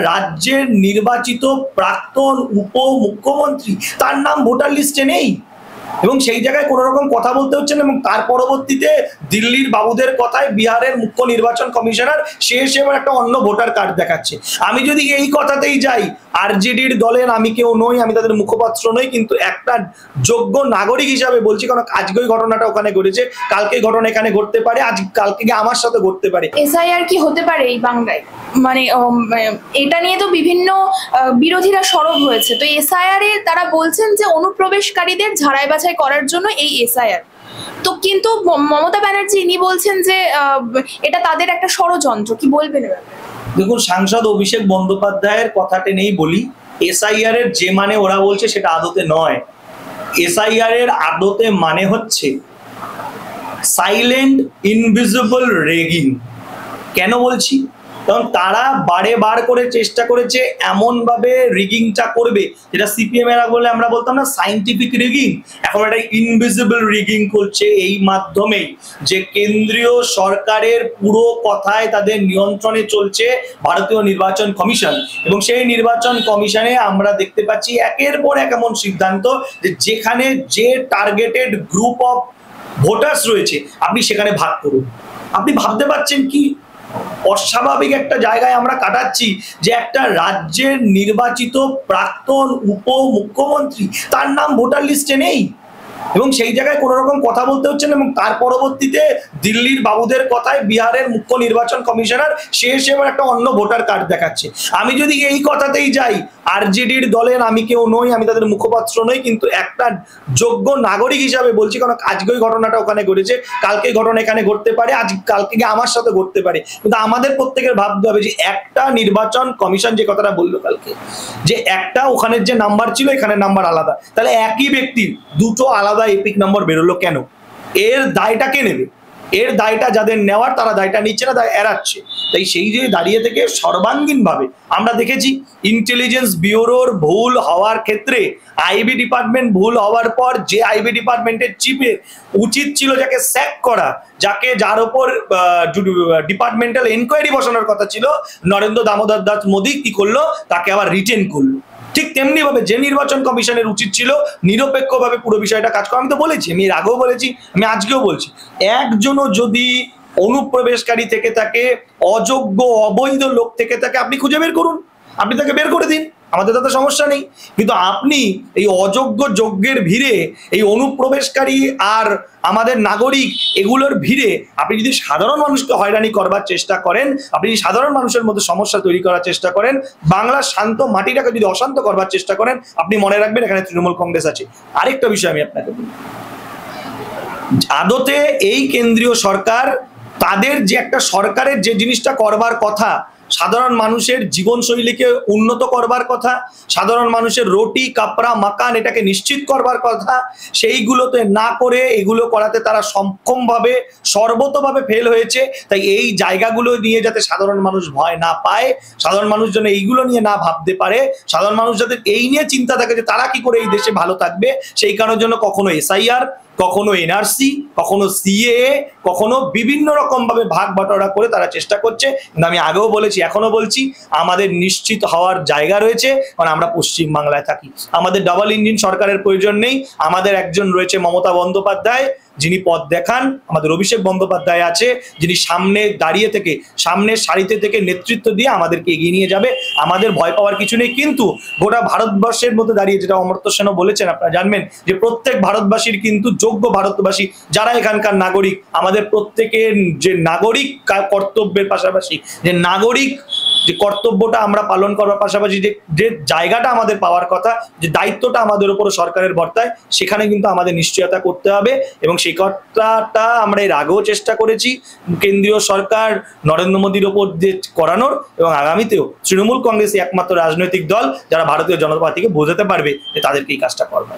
রাজ্যের নির্বাচিত প্রাক্তন উপমুখ্যমন্ত্রী তার নাম ভোটার লিস্টে নেই এবং সেই জায়গায় কোনো রকম কথা বলতে হচ্ছে না। এবং তার পরবর্তীতে দিল্লির বাবুদের কথায় বিহারের মুখ্য নির্বাচন কমিশনার সে এসে এবার একটা অন্য ভোটার কার্ড দেখাচ্ছে। আমি যদি এই কথাতেই যাই, আরজেডির দলের আমি কেউ নই, আমি তাদের মুখপাত্র নই, কিন্তু একটা যোগ্য নাগরিক হিসাবে বলছি, কারণ আজকে ওই ঘটনাটা ওখানে ঘটেছে, কালকে ঘটনা এখানে ঘটতে পারে, আজ কালকে আমার সাথে ঘটতে পারে। এসআইআর কি হতে পারে এই বাংলায়? মানে এটা নিয়ে তো বিভিন্ন বিরোধীরা সরব হয়েছে। তো এসআইআর এ তারা বলছেন যে অনুপ্রবেশকারীদের ঝাড়াই বাছাই করার জন্য এই এসআইআর। তো কিন্তু মমতা ব্যানার্জি ইনি বলছেন যে এটা তাদের একটা ষড়যন্ত্র। কি বলবেন? দেখুন, সাংসদ অভিষেক বন্দ্যোপাধ্যায়ের কথা টেনেই বলি, এসআইআর এর যে মানে ওরা বলছে সেটা আদতে নয়। এসআইআর এর আদতে মানে হচ্ছে সাইলেন্ট ইনভিজিবল রেগিং। কেন বলছি? কারণ তারা বারে বার করে চেষ্টা করেছে এমন ভাবে রিগিংটা করবে যেটা সিপিএম এরা বলে আমরা বলতাম না সাইন্টিফিক রিগিং, এখন একটা ইনভিজিবল রিগিং করছে এই মাধ্যমেই যে কেন্দ্রীয় সরকারের পুরো কথায় তাদের নিয়ন্ত্রণে চলছে ভারতীয় নির্বাচন কমিশন। এবং সেই নির্বাচন কমিশনে আমরা দেখতে পাচ্ছি একের পর এক এমন সিদ্ধান্ত যে যেখানে যে টার্গেটেড গ্রুপ অফ ভোটার্স রয়েছে আপনি সেখানে ভাগ করুন। আপনি ভাবতে পারছেন কি অস্বাভাবিক একটা জায়গায় আমরা কাটাচ্ছি যে একটা রাজ্যের নির্বাচিত প্রাক্তন উপমুখ্যমন্ত্রী তার নাম ভোটার লিস্টে নেই এবং সেই জায়গায় কোনো রকম কথা বলতে হচ্ছে না। এবং তার পরবর্তীতে দিল্লির বাবুদের কথায় বিহারের মুখ্য নির্বাচন কমিশনার সে এসে এবার একটা অন্য ভোটার কার্ড দেখাচ্ছে। আমি যদি এই কথাতেই যাই, আরজেডির দলের আমি কেউ নই, আমি তাদের মুখপাত্র নই, কিন্তু একটা যোগ্য নাগরিক হিসাবে বলছি, কারণ আজকে ওই ঘটনাটা ওখানে ঘটেছে, কালকে ঘটনা এখানে ঘটতে পারে, আজ কালকে আমার সাথে ঘটতে পারে। কিন্তু আমাদের প্রত্যেকের ভাবতে হবে যে একটা নির্বাচন কমিশন যে কথাটা বললো কালকে, যে একটা ওখানের যে নাম্বার ছিল এখানে নাম্বার আলাদা, তাহলে একই ব্যক্তির দুটো আলাদা এপিক নম্বর বেরোলো কেন? এর দায়টা কে নেবে? এর দায়টা যাদের নেওয়ার তারা দায়টা নিচ্ছে না, তাই এড়াচ্ছে। তাই সেই যে দাঁড়িয়ে থেকে সর্বাঙ্গীন ভাবে আমরা দেখেছি ইন্টেলিজেন্স ব্যুরোর ভুল হওয়ার ক্ষেত্রে আইবি ডিপার্টমেন্ট ভুল হওয়ার পর যে আইবি ডিপার্টমেন্টের চিফের উচিত ছিল যাকে স্যাক করা, যার উপর ডিপার্টমেন্টাল এনকোয়ারি বসানোর কথা ছিল, নরেন্দ্র দামোদর দাস মোদী কি করলো? তাকে আবার রিটেন করলো। ঠিক তেমনি ভাবে যে নির্বাচন কমিশনের উচিত ছিল নিরপেক্ষভাবে পুরো বিষয়টা কাজ করা। আমি তো বলেছি, আমি এর আগেও বলেছি, আমি আজকেও বলছি, একজনও যদি অনুপ্রবেশকারী থেকে থাকে, অযোগ্য অবৈধ লোক থেকে থাকে, আপনি খুঁজে বের করুন, আপনি তাকে বের করে দিন, আমাদের তাতে সমস্যা নেই। কিন্তু আপনি এই অযোগ্য যজ্ঞের ভিড়ে, এই অনুপ্রবেশকারী আর আমাদের নাগরিক এগুলোর ভিড়ে আপনি যদি সাধারণ মানুষকে হয়রানি করবার চেষ্টা করেন, আপনি যদি সাধারণ মানুষের মধ্যে সমস্যা তৈরি করার চেষ্টা করেন, বাংলার শান্ত মাটিটাকে যদি অশান্ত করবার চেষ্টা করেন, আপনি মনে রাখবেন এখানে তৃণমূল কংগ্রেস আছে। আরেকটা বিষয় আমি আপনাকে বলি, আদতে এই কেন্দ্রীয় সরকার তাদের যে একটা সরকারের যে জিনিসটা করবার কথা, সাধারণ মানুষের জীবনশৈলীকে উন্নত করবার কথা, সাধারণ মানুষের রুটি কাপড়া মাকান এটাকে নিশ্চিত করবার কথা, সেইগুলোতে না করে এগুলো করাতে তারা সক্ষমভাবে সর্বতভাবে ফেল হয়েছে। তাই এই জায়গাগুলো নিয়ে যাতে সাধারণ মানুষ ভয় না পায়, সাধারণ মানুষ যেন এইগুলো নিয়ে না ভাবতে পারে, সাধারণ মানুষ যাতে এই নিয়ে চিন্তা থাকে যে তারা কি করে এই দেশে ভালো থাকবে, সেই কারণের জন্য কখনো এসআইআর, কখনো এনআরসি, কখনো সিএএ, কখনো বিভিন্ন রকম ভাবে ভাগ বাটোয়ারা করে তারা চেষ্টা করছে। কিন্তু আমি আগেও বলেছি, এখনো বলছি, আমাদের নিশ্চিত হওয়ার জায়গা রয়েছে, কারণ আমরা পশ্চিম বাংলায় থাকি। আমাদের ডাবল ইঞ্জিন সরকারের প্রয়োজন নেই। আমাদের একজন রয়েছে মমতা বন্দ্যোপাধ্যায়, যিনি পথ দেখান, আমাদের অভিষেক বন্দ্যোপাধ্যায় আছে, যিনি সামনে দাঁড়িয়ে থেকে, সামনের সারিতে থেকে নেতৃত্ব দিয়ে আমাদেরকে এগিয়ে নিয়ে যাবে। আমাদের ভয় পাওয়ার কিছু নেই। কিন্তু গোটা ভারতবর্ষের মধ্যে দাঁড়িয়ে, যেটা অমর্ত্য সেনও বলেছেন, আপনারা জানবেন যে প্রত্যেক ভারতবাসীর কিন্তু যোগ্য ভারতবাসী যারা এখানকার নাগরিক, আমাদের প্রত্যেকের যে নাগরিক কর্তব্যের পাশাপাশি যে নাগরিক যে কর্তব্যটা আমরা পালন করার পাশাপাশি যে জায়গাটা আমাদের পাওয়ার কথা, যে দায়িত্বটা আমাদের উপর সরকারের বর্তায়, সেখানে কিন্তু আমাদের নিশ্চয়তা করতে হবে। এবং সেই কথাটা আমরা এর আগেও চেষ্টা করেছি কেন্দ্রীয় সরকার নরেন্দ্র মোদীর ওপর যে করানোর, এবং আগামীতেও তৃণমূল কংগ্রেস একমাত্র রাজনৈতিক দল যারা ভারতীয় জনতা পার্টিকে বোঝাতে পারবে যে তাদেরকে এই কাজটা করবে।